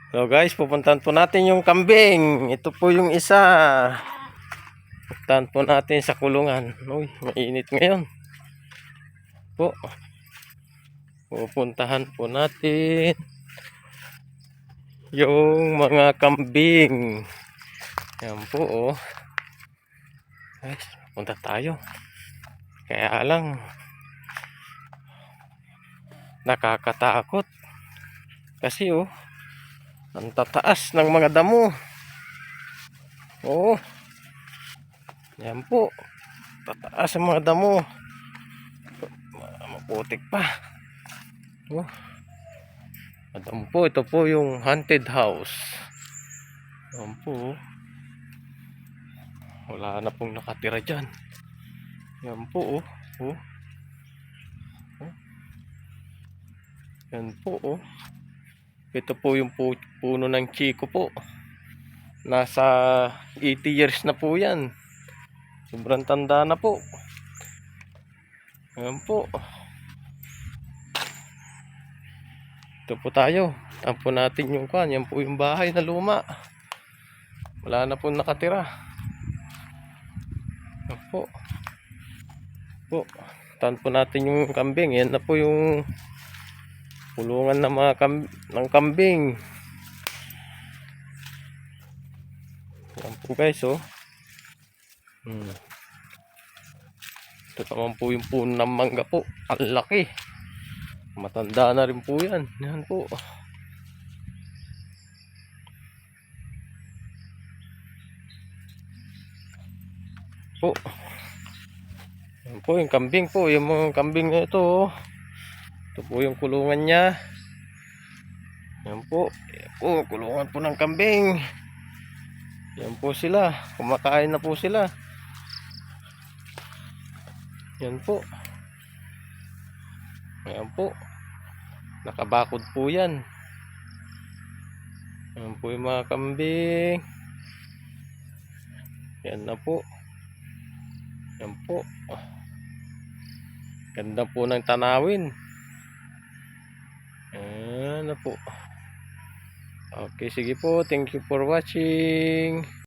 So guys, pupuntahan po natin yung kambing. Ito po yung isa. Pupuntahan po natin sa kulungan. Uy, mainit ngayon. Po. Pupuntahan po natin yung mga kambing. Yan po oh. Guys, punta tayo. Kaya lang nakakatakot. Kasi oh, ang tataas ng mga damo. Oo. Yan po. Tataas ang mga damo. Maputik pa. Oh. Adam po, ito po yung haunted house. Yan po. Wala na pong nakatira dyan. Yan po oh. Oh. Oh. Yan po oh. Ito po yung puno ng chiko po. Nasa 80 years na po yan. Sobrang tanda na po. Yan po. Ito po tayo. Tampo natin yung kan. Yan po yung bahay na luma. Wala na po nakatira. Yan po. Po. Tampo natin yung kambing. Yan na po yung kulungan ng mga kambing. Yan po guys oh. Ito naman po yung puno ng mangga po. Ang laki. Matanda na rin po yan. Yan po. Po. Yan po yung kambing po. Yung mga kambing na ito oh. Ito po yung kulungan niya. Yan po. Yan po. Kulungan po ng kambing. Yan po sila. Kumakain na po sila. Yan po. Yan po. Nakabakod po yan. Yan po yung mga kambing. Yan na po. Yan po. Ganda po ng tanawin. Yan na po. Okay, sige po. Thank you for watching.